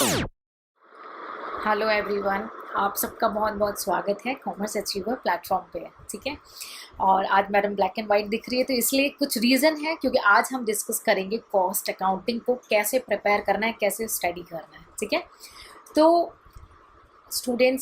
Hello everyone, आप सबका बहुत बहुत स्वागत है कॉमर्स अचीवर प्लेटफॉर्म पे। ठीक है। और आज मैडम ब्लैक एंड वाइट दिख रही है, तो इसलिए कुछ रीज़न है क्योंकि आज हम डिस्कस करेंगे कॉस्ट अकाउंटिंग को कैसे प्रिपेयर करना है, कैसे स्टडी करना है। ठीक है। तो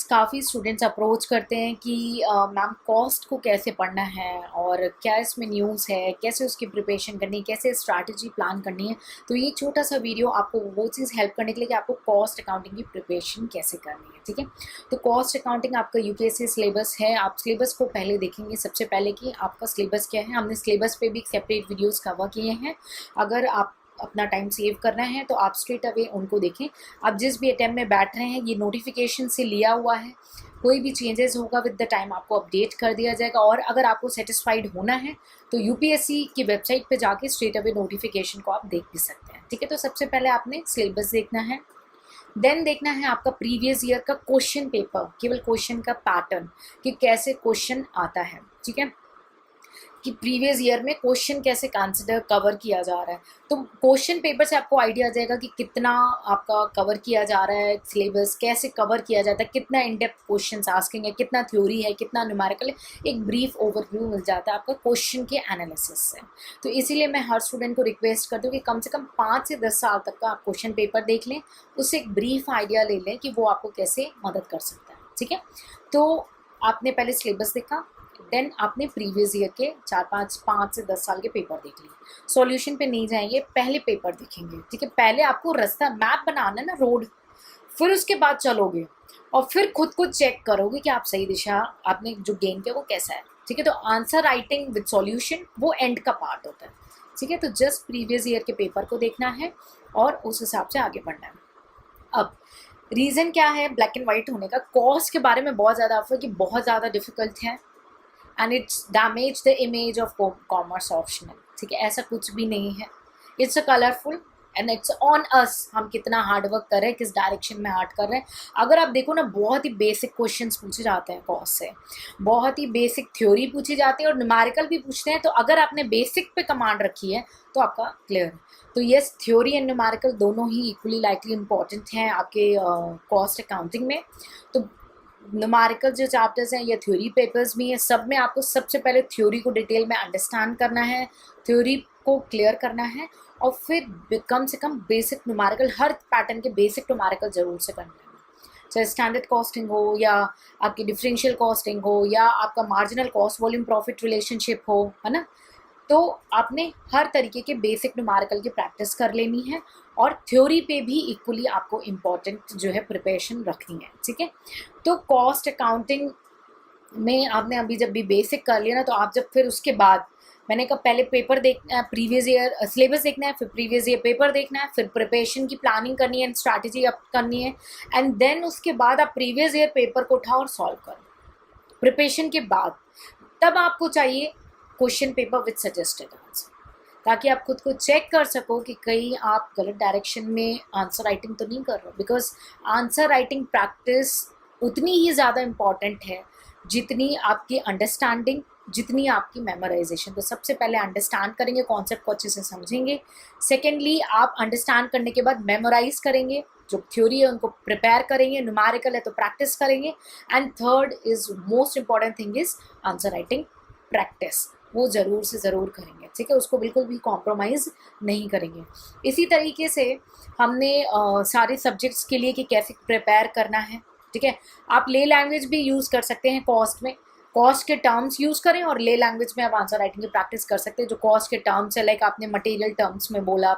काफ़ी स्टूडेंट्स अप्रोच करते हैं कि मैम कॉस्ट को कैसे पढ़ना है और क्या इसमें न्यूज़ है, कैसे उसकी प्रिपरेशन करनी है, कैसे स्ट्रैटेजी प्लान करनी है। तो ये छोटा सा वीडियो आपको वो चीज़ हेल्प करने के लिए कि आपको कॉस्ट अकाउंटिंग की प्रिपरेशन कैसे करनी है। ठीक है। तो कॉस्ट अकाउंटिंग आपका यूपीएससी सिलेबस है। आप सिलेबस को पहले देखेंगे सबसे पहले कि आपका सिलेबस क्या है। हमने सिलेबस पे भी सेपरेट वीडियोज़ कवर किए हैं। अगर आप अपना टाइम सेव करना है तो आप स्ट्रेट अवे उनको देखें। आप जिस भी अटेम्प्ट में बैठ रहे हैं ये नोटिफिकेशन से लिया हुआ है। कोई भी चेंजेस होगा विद द टाइम आपको अपडेट कर दिया जाएगा। और अगर आपको सेटिस्फाइड होना है तो यूपीएससी की वेबसाइट पे जाके स्ट्रेट अवे नोटिफिकेशन को आप देख भी सकते हैं। ठीक है। तो सबसे पहले आपने सिलेबस देखना है, देन देखना है आपका प्रीवियस ईयर का क्वेश्चन पेपर, केवल क्वेश्चन का पैटर्न कि कैसे क्वेश्चन आता है। ठीक है, कि प्रीवियस ईयर में क्वेश्चन कैसे कंसिडर कवर किया जा रहा है। तो क्वेश्चन पेपर से आपको आइडिया आ जाएगा कि कितना आपका कवर किया जा रहा है, सिलेबस कैसे कवर किया जाता है, कितना इन डेप्थ क्वेश्चन आस्किंग है, कितना थ्योरी है, कितना न्यूमेरिकल है। एक ब्रीफ ओवरव्यू मिल जाता है आपका क्वेश्चन के एनालिसिस से। तो इसीलिए मैं हर स्टूडेंट को रिक्वेस्ट करती हूँ कि कम से कम 5 से 10 साल तक का आप क्वेश्चन पेपर देख लें, उससे एक ब्रीफ आइडिया ले लें कि वो आपको कैसे मदद कर सकता है। ठीक है। तो आपने पहले सिलेबस देखा, देन आपने प्रीवियस ईयर के 5 से 10 साल के पेपर देख लिए। सॉल्यूशन पे नहीं जाएंगे, पहले पेपर देखेंगे। ठीक है। पहले आपको रास्ता मैप बनाना है ना, रोड, फिर उसके बाद चलोगे और फिर खुद को चेक करोगे कि आप सही दिशा आपने जो गेन किया वो कैसा है। ठीक है। तो आंसर राइटिंग विद सॉल्यूशन वो एंड का पार्ट होता है। ठीक है। तो जस्ट प्रीवियस ईयर के पेपर को देखना है और उस हिसाब से आगे बढ़ना है। अब रीज़न क्या है ब्लैक एंड वाइट होने का? कॉस्ट के बारे में बहुत ज़्यादा अफवाह कि बहुत ज़्यादा डिफिकल्ट है and it's damage the image of commerce optional. ठीक है, ऐसा कुछ भी नहीं है। It's a colourful and it's on us, हम कितना हार्ड वर्क कर रहे हैं, किस डायरेक्शन में हार्ड कर रहे हैं। अगर आप देखो ना, बहुत ही बेसिक क्वेश्चंस पूछे जाते हैं कॉस्ट से, बहुत ही बेसिक थ्योरी पूछी जाती है और न्यूमेरिकल भी पूछते हैं। तो अगर आपने बेसिक पे कमांड रखी है तो आपका क्लियर है। तो यस, थ्योरी एंड न्यूमेरिकल दोनों ही इक्वली लाइकली इंपॉर्टेंट हैं आपके कॉस्ट अकाउंटिंग में। तो न्यूमेरिकल जो चैप्टर्स हैं या थ्योरी पेपर्स भी हैं, सब में आपको सबसे पहले थ्योरी को डिटेल में अंडरस्टैंड करना है, थ्योरी को क्लियर करना है और फिर कम से कम बेसिक न्यूमेरिकल, हर पैटर्न के बेसिक न्यूमेरिकल जरूर से करना है। चाहे स्टैंडर्ड कॉस्टिंग हो या आपकी डिफरेंशियल कॉस्टिंग हो या आपका marginal cost volume profit relationship हो, है ना। तो आपने हर तरीके के बेसिक न्यूमेरिकल की प्रैक्टिस कर लेनी है और थ्योरी पे भी इक्वली आपको इम्पॉर्टेंट जो है प्रिपरेशन रखनी है। ठीक है। तो कॉस्ट अकाउंटिंग में आपने अभी जब भी बेसिक कर लिया ना, तो आप जब फिर उसके बाद, मैंने कहा पहले पेपर देखना है, प्रीवियस ईयर सिलेबस देखना है, फिर प्रीवियस ईयर पेपर देखना है, फिर प्रिपरेशन की प्लानिंग करनी है, स्ट्रैटेजी अप करनी है एंड देन उसके बाद आप प्रीवियस ईयर पेपर को उठाओ और सॉल्व करो। प्रिपरेशन के बाद तब आपको चाहिए question paper with suggested answer, ताकि आप खुद को चेक कर सको कि कहीं आप गलत डायरेक्शन में आंसर राइटिंग तो नहीं कर रहे हो। बिकॉज आंसर राइटिंग प्रैक्टिस उतनी ही ज़्यादा इम्पॉर्टेंट है जितनी आपकी अंडरस्टैंडिंग, जितनी आपकी मेमोराइजेशन। तो सबसे पहले अंडरस्टैंड करेंगे, कॉन्सेप्ट को अच्छे से समझेंगे। सेकेंडली आप अंडरस्टैंड करने के बाद मेमोराइज करेंगे, जो थ्योरी है उनको प्रिपेयर करेंगे, न्यूमेरिकल है तो प्रैक्टिस करेंगे and third is most important thing is answer writing practice, वो ज़रूर से ज़रूर करेंगे। ठीक है, उसको बिल्कुल भी कॉम्प्रोमाइज़ नहीं करेंगे। इसी तरीके से हमने सारे सब्जेक्ट्स के लिए कि कैसे प्रिपेयर करना है। ठीक है, आप ले लैंग्वेज भी यूज़ कर सकते हैं कॉस्ट में, कॉस्ट के टर्म्स यूज़ करें और ले लैंग्वेज में आप आंसर राइटिंग की प्रैक्टिस कर सकते हैं। जो कॉस्ट के टर्म्स है, लाइक आपने मटेरियल टर्म्स में बोला,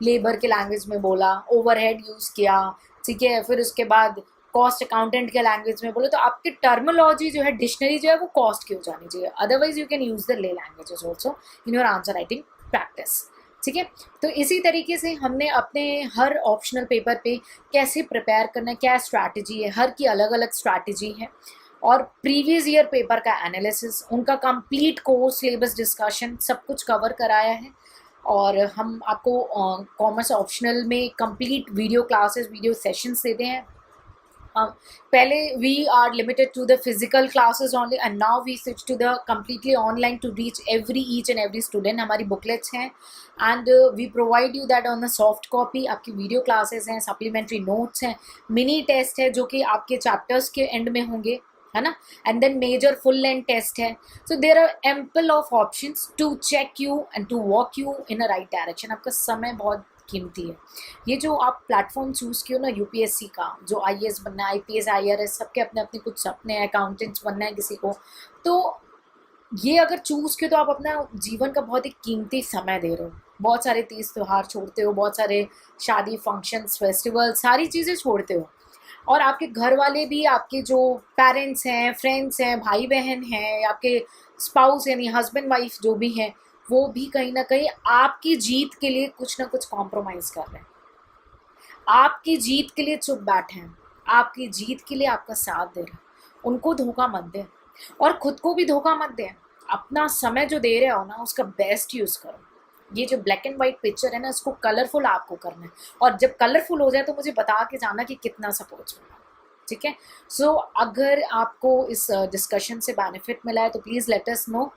लेबर के लैंग्वेज में बोला, ओवरहेड यूज़ किया। ठीक है, फिर उसके बाद कॉस्ट अकाउंटेंट के लैंग्वेज में बोले तो आपकी टर्मोलॉजी जो है, डिक्शनरी जो है वो कॉस्ट की हो जानी चाहिए। Otherwise you can use the ले languages also in your answer writing practice. ठीक है, तो इसी तरीके से हमने अपने हर ऑप्शनल पेपर पे कैसे प्रिपेयर करना है, क्या स्ट्रैटेजी है, हर की अलग अलग स्ट्रैटेजी है। और प्रीवियस ईयर पेपर का एनालिसिस, उनका कंप्लीट कोर्स सिलेबस डिस्कशन सब कुछ कवर कराया है। और हम आपको कॉमर्स ऑप्शनल में complete video classes, video sessions देते हैं पहले we are limited to the physical classes only and now we switch to the completely online to reach each and every student. हमारी बुकलेट्स हैं and we provide you that on the soft copy. आपकी video classes हैं, supplementary notes हैं, mini test है जो कि आपके chapters के एंड में होंगे, है ना, and then major full length test है. So there are ample of options to check you and to walk you in a right direction. आपका समय बहुत कीमती है. ये जो आप प्लेटफॉर्म चूज़ किए हो ना यूपीएससी का, जो आईएएस बनना है, आईपीएस, आईआरएस, सबके अपने अपने कुछ सपने हैं, अकाउंटेंट्स बनना है किसी को, तो ये अगर चूज़ किए तो आप अपना जीवन का बहुत ही कीमती समय दे रहे हो. बहुत सारे तीज त्यौहार छोड़ते हो, बहुत सारे शादी फंक्शंस फेस्टिवल सारी चीज़ें छोड़ते हो, और आपके घर वाले भी, आपके जो पेरेंट्स हैं, फ्रेंड्स हैं, भाई बहन हैं, आपके स्पाउस यानी हस्बैंड वाइफ जो भी हैं, वो भी कहीं ना कहीं आपकी जीत के लिए कुछ ना कुछ कॉम्प्रोमाइज़ कर रहे हैं. आपकी जीत के लिए चुप बैठे हैं, आपकी जीत के लिए आपका साथ दे रहे हैं. उनको धोखा मत दें और खुद को भी धोखा मत दें. अपना समय जो दे रहे हो ना उसका बेस्ट यूज़ करो. ये जो ब्लैक एंड वाइट पिक्चर है ना, इसको कलरफुल आपको करना है, और जब कलरफुल हो जाए तो मुझे बता के जाना कि कितना सपोर्ट मिला. ठीक है. सो अगर आपको इस डिस्कशन से बेनिफिट मिला है तो प्लीज़ लेट अस नो.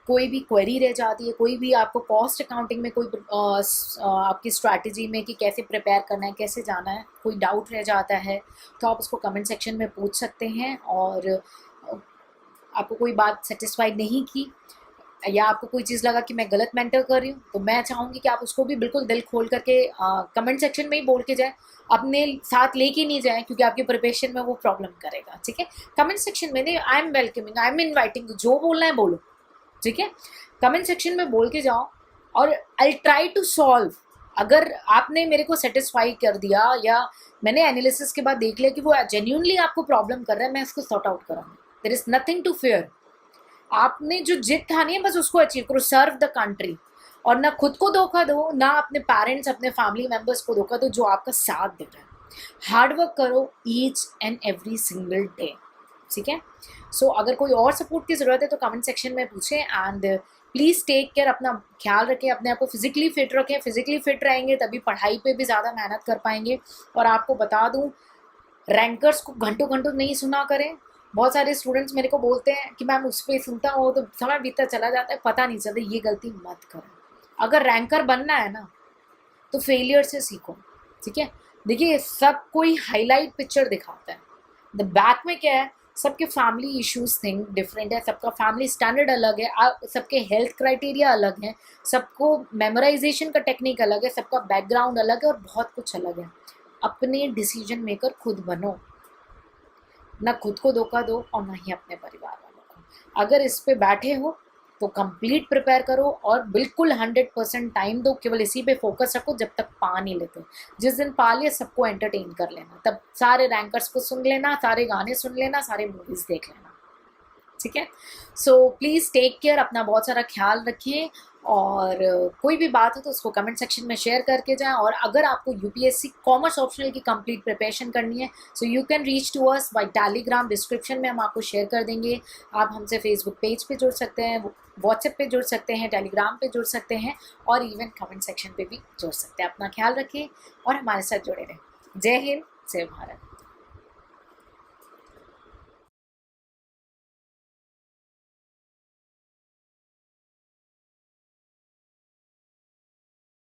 कोई भी क्वेरी रह जाती है, कोई भी आपको कॉस्ट अकाउंटिंग में कोई आपकी स्ट्रैटेजी में कि कैसे प्रिपेयर करना है, कैसे जाना है, कोई डाउट रह जाता है तो आप उसको कमेंट सेक्शन में पूछ सकते हैं. और आपको कोई बात सेटिस्फाइड नहीं की या आपको कोई चीज़ लगा कि मैं गलत मेंटर कर रही हूँ, तो मैं चाहूँगी कि आप उसको भी बिल्कुल दिल खोल करके कमेंट सेक्शन में ही बोल के जाए, अपने साथ लेके नहीं जाए, क्योंकि आपकी प्रिपरेशन में वो प्रॉब्लम करेगा. ठीक है. कमेंट सेक्शन में नहीं, I am welcoming, I am inviting, जो बोलना है बोलो. ठीक है. कमेंट सेक्शन में बोल के जाओ और आई ट्राई टू सॉल्व. अगर आपने मेरे को सेटिस्फाई कर दिया या मैंने एनालिसिस के बाद देख लिया कि वो जेन्यूनली आपको प्रॉब्लम कर रहा है, मैं इसको सॉर्ट आउट कराऊंगी. There is nothing to fair. आपने जो जिद ठानी है बस उसको अचीव करो. सर्व द कंट्री, और ना खुद को धोखा दो, ना अपने पेरेंट्स, अपने फैमिली मेम्बर्स को धोखा दो जो आपका साथ दे रहे हैं. हार्ड वर्क करो each and every single day. ठीक है. सो अगर कोई और सपोर्ट की ज़रूरत है तो कमेंट सेक्शन में पूछें. एंड प्लीज़ टेक केयर, अपना ख्याल रखें, अपने आप को फिजिकली फिट रखें. फिजिकली फिट रहेंगे तभी पढ़ाई पे भी ज़्यादा मेहनत कर पाएंगे. और आपको बता दूं, रैंकर्स को घंटों घंटों नहीं सुना करें. बहुत सारे स्टूडेंट्स मेरे को बोलते हैं कि मैम उस पर सुनता हूँ तो समय बीतता चला जाता है, पता नहीं चलता. ये गलती मत करें. अगर रैंकर बनना है ना तो फेलियर से सीखो. ठीक है. देखिए, सब कोई हाईलाइट पिक्चर दिखाता है, द बैक में क्या है, सबके फैमिली इश्यूज थिंग डिफरेंट है, सबका फैमिली स्टैंडर्ड अलग है, सबके हेल्थ क्राइटेरिया अलग है, सबको मेमोराइजेशन का टेक्निक अलग है, सबका बैकग्राउंड अलग है और बहुत कुछ अलग है. अपने डिसीजन मेकर खुद बनो, ना खुद को धोखा दो और ना ही अपने परिवार वालों को. अगर इस पे बैठे हो तो कंप्लीट प्रिपेयर करो और बिल्कुल 100% टाइम दो. केवल इसी पे फोकस रखो जब तक पा नहीं लेते. जिस दिन पा लिए सबको एंटरटेन कर लेना, तब सारे रैंकर्स को सुन लेना, सारे गाने सुन लेना, सारे मूवीज़ देख लेना. ठीक है. सो प्लीज़ टेक केयर, अपना बहुत सारा ख्याल रखिए. और कोई भी बात हो तो उसको कमेंट सेक्शन में शेयर करके जाएं. और अगर आपको यूपीएससी कॉमर्स ऑप्शनल की कंप्लीट प्रिपरेशन करनी है so you can reach to us by Telegram. Description में हम आपको शेयर कर देंगे. आप हमसे फेसबुक पेज पे जुड़ सकते हैं, व्हाट्सएप पे जुड़ सकते हैं, टेलीग्राम पे जुड़ सकते हैं, और इवन कमेंट सेक्शन पे भी जुड़ सकते हैं. अपना ख्याल रखें और हमारे साथ जुड़े रहें. जय हिंद, जय भारत.